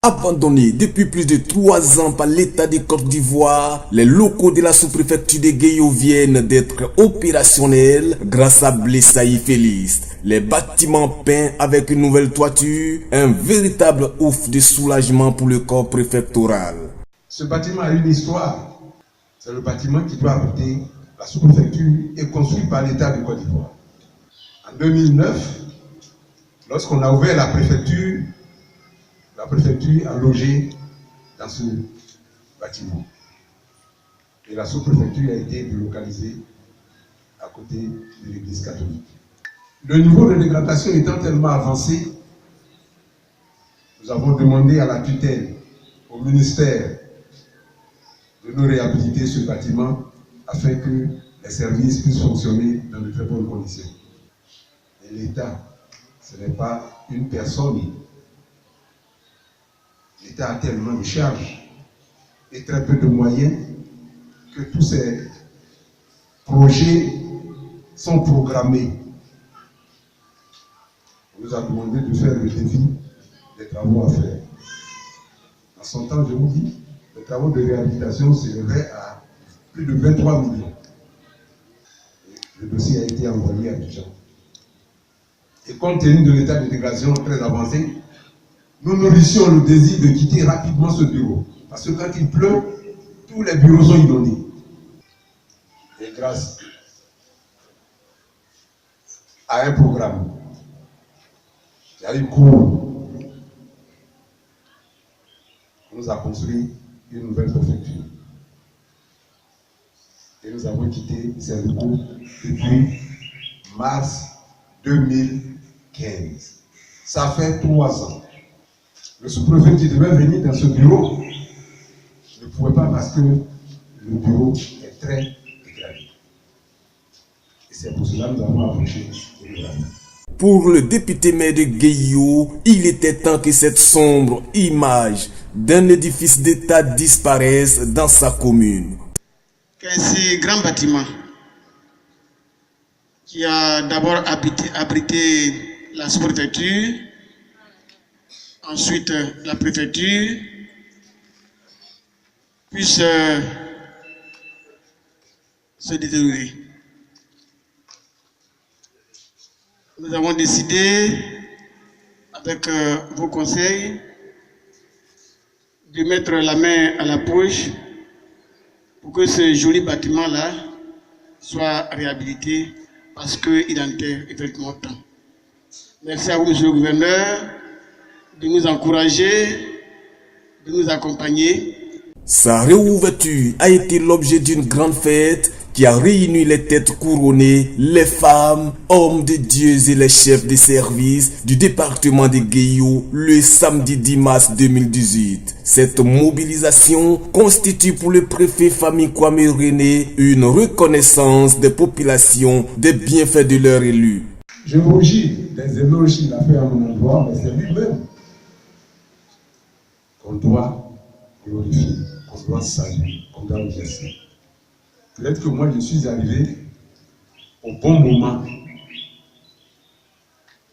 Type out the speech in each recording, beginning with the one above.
Abandonnés depuis plus de 3 ans par l'État de Côte d'Ivoire, les locaux de la sous-préfecture de Guéyo viennent d'être opérationnels grâce à Blaise Saï Félix. Les bâtiments peints avec une nouvelle toiture, un véritable ouf de soulagement pour le corps préfectoral. Ce bâtiment a une histoire. C'est le bâtiment qui doit abriter la sous-préfecture et construit par l'État de Côte d'Ivoire. En 2009, lorsqu'on a ouvert la préfecture a logé dans ce bâtiment. Et la sous-préfecture a été délocalisée à côté de l'église catholique. Le niveau de dégradation étant tellement avancé, nous avons demandé à la tutelle, au ministère, de nous réhabiliter ce bâtiment afin que les services puissent fonctionner dans de très bonnes conditions. Et l'État, ce n'est pas une personne. L'État a tellement de charges et très peu de moyens que tous ces projets sont programmés. On nous a demandé de faire le devis des travaux à faire. En son temps, je vous dis, les travaux de réhabilitation s'élèveraient à plus de 23 millions. Le dossier a été envoyé à Abidjan. Et compte tenu de l'état de dégradation très avancé, nous nourrissions le désir de quitter rapidement ce bureau. Parce que quand il pleut, tous les bureaux sont inondés. Et grâce à un programme qui arrive court, on nous a construit une nouvelle préfecture. Et nous avons quitté ces locaux depuis mars 2015. Ça fait 3 ans. Le sous-préfet qui devait venir dans ce bureau ne pouvait pas parce que le bureau est très dégradé. Et c'est pour cela que nous avons approché le gouvernement. Pour le député maire de Guéyo, il était temps que cette sombre image d'un édifice d'État disparaisse dans sa commune. Ce grand bâtiment qui a d'abord abrité la sous-préfecture, ensuite la préfecture, puisse se détériorer. Nous avons décidé, avec vos conseils, de mettre la main à la poche pour que ce joli bâtiment-là soit réhabilité parce qu'il en était effectivement temps. Merci à vous, monsieur le gouverneur, de nous encourager, de nous accompagner. Sa réouverture a été l'objet d'une grande fête qui a réuni les têtes couronnées, les femmes, hommes de Dieu et les chefs de service du département de Guéyo le samedi 10 mars 2018. Cette mobilisation constitue pour le préfet Famille Kwame René une reconnaissance des populations des bienfaits de leur élu. Je rougis des éloges qu'il a fait à mon endroit, mais c'est lui-même qu'on doit glorifier, qu'on doit saluer, qu'on doit remercier. Peut-être que moi je suis arrivé au bon moment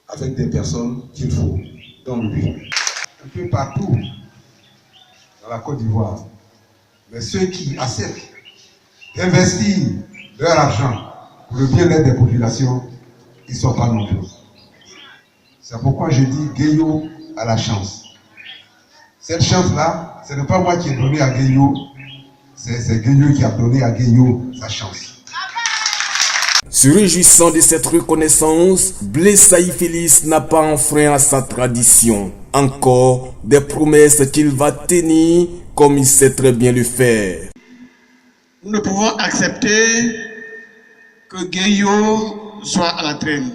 avec des personnes qu'il faut dans le but. Un peu partout dans la Côte d'Ivoire, mais ceux qui acceptent d'investir leur argent pour le bien-être des populations, ils ne sont pas nombreux. C'est pourquoi je dis Guéyo a la chance. Cette chance-là, ce n'est pas moi qui ai donné à Guéyo, c'est Guéyo qui a donné à Guéyo sa chance. Se réjouissant de cette reconnaissance, Blaise Saï Félix n'a pas enfreint à sa tradition. Encore des promesses qu'il va tenir comme il sait très bien le faire. Nous ne pouvons accepter que Guéyo soit à la traîne.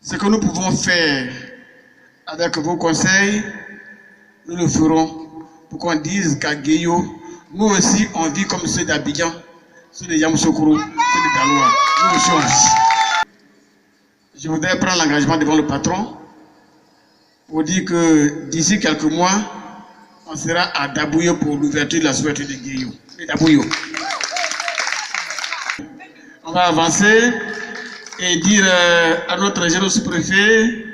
Ce que nous pouvons faire avec vos conseils, nous le ferons pour qu'on dise qu'à Guéyo, nous aussi on vit comme ceux d'Abidjan, ceux de Yamoussoukro, ceux de Daloa. Nous aussi on vit. Je voudrais prendre l'engagement devant le patron pour dire que d'ici quelques mois, on sera à Dabouyo pour l'ouverture de la sous-préfecture de Guéyo. Dabouyo. On va avancer et dire à notre général sous-préfet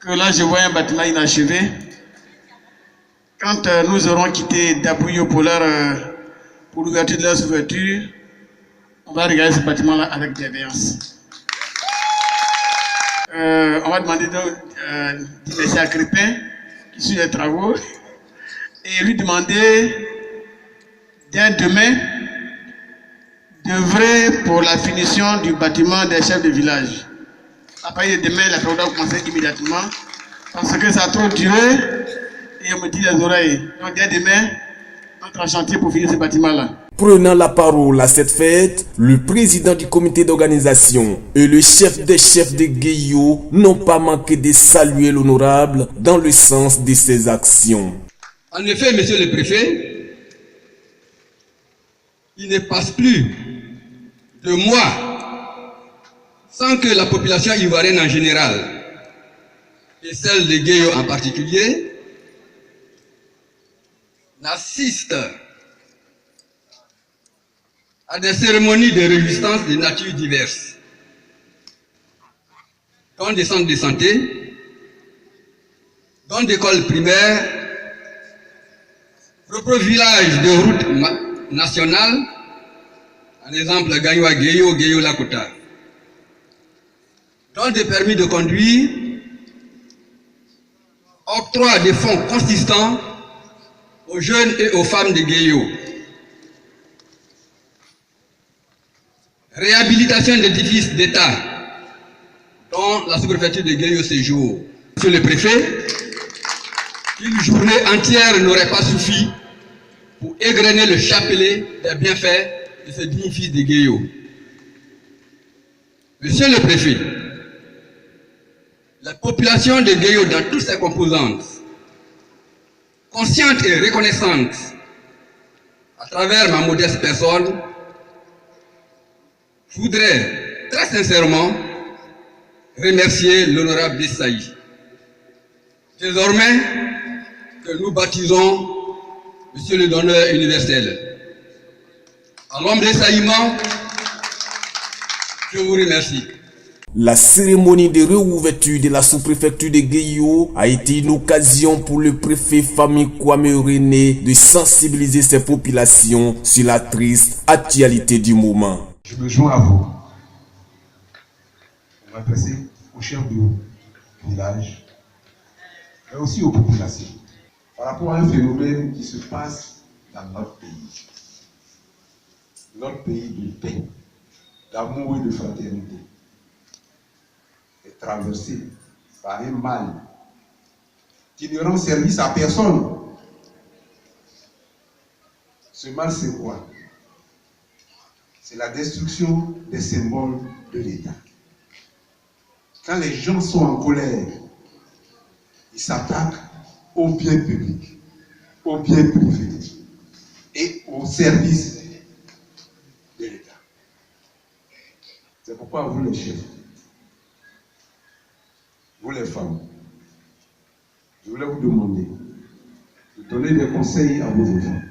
que là je vois un bâtiment inachevé. Quand nous aurons quitté Dabouyo pour l'ouverture de leur ouverture, on va regarder ce bâtiment-là avec bienveillance. On va demander d'y laisser à Crépin, qui suit les travaux, et lui demander dès demain d'œuvrer pour la finition du bâtiment des chefs de village. À partir de demain, la travaux doivent commencer immédiatement, parce que ça a trop duré, et on me dit les oreilles. Donc dès demain, on entre en chantier pour finir ce bâtiment-là. Prenant la parole à cette fête, le président du comité d'organisation et le chef des chefs de Guéyo n'ont pas manqué de saluer l'honorable dans le sens de ses actions. En effet, monsieur le préfet, il ne passe plus de mois sans que la population ivoirienne en général et celle de Guéyo en particulier n'assiste à des cérémonies de résistance de nature diverses, dans des centres de santé, dans des écoles primaires, propres villages de route nationale, par exemple Gagnoua Guéyo, Guéyo Lakota, dans des permis de conduire, octroi de fonds consistants aux jeunes et aux femmes de Guéyo, réhabilitation d'édifices d'État dont la sous-préfecture de Guéyo séjour. Monsieur le préfet, une journée entière n'aurait pas suffi pour égrener le chapelet des bienfaits de ce digne fils de Guéyo. Monsieur le préfet, la population de Guéyo dans toutes ses composantes, consciente et reconnaissante à travers ma modeste personne, je voudrais très sincèrement remercier l'honorable Dessaï. Désormais que nous baptisons Monsieur le donneur universel. À l'homme Dessaïment, je vous remercie. La cérémonie de réouverture de la sous-préfecture de Guéyo a été une occasion pour le préfet Famille Kwame René de sensibiliser ses populations sur la triste actualité du moment. Je me joins à vous. On va passer au chef du village, mais aussi aux populations, par rapport à un phénomène qui se passe dans notre pays. Notre pays de paix, d'amour et de fraternité est traversé par un mal qui ne rend service à personne. Ce mal, c'est quoi? C'est la destruction des symboles de l'État. Quand les gens sont en colère, ils s'attaquent au bien public, au bien privé et au service de l'État. C'est pourquoi vous les chefs, vous les femmes, je voulais vous demander de donner des conseils à vos enfants,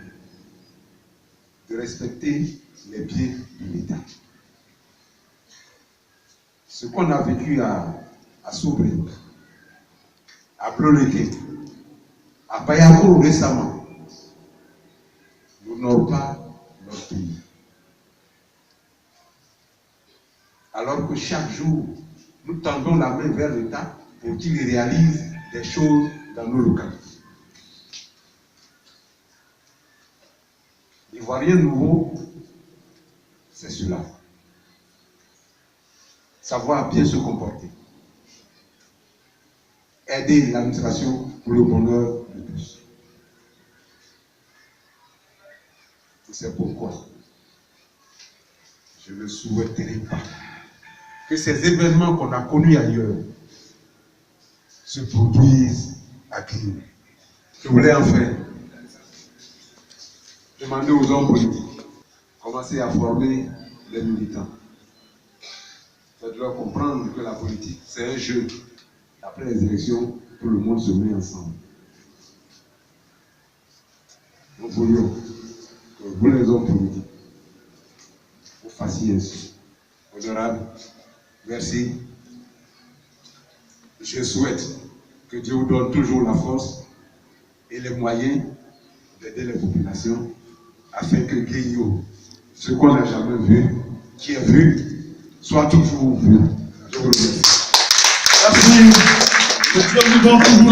de respecter les biens de l'État. Ce qu'on a vécu à Soubré, à Bloneke, à Bayako récemment, n'honore pas notre pays. Alors que chaque jour, nous tendons la main vers l'État pour qu'il réalise des choses dans nos localités. L'Ivoirien nouveau, c'est cela. Savoir bien se comporter. Aider l'administration pour le bonheur de tous. Et c'est pourquoi je ne souhaiterais pas que ces événements qu'on a connus ailleurs se produisent à Guinée. Je voulais enfin demander aux hommes politiques, commencer à former les militants. Vous devez comprendre que la politique, c'est un jeu. Après les élections, tout le monde se met ensemble. Nous voulions que vous, les hommes politiques, vous fassiez ainsi. Honorable, merci. Je souhaite Que Dieu vous donne toujours la force et les moyens d'aider les populations afin que Guéhio, ce qu'on n'a jamais vu, qui est vu, soit toujours vu. Je vous remercie. Merci. Que Dieu vous donne toujours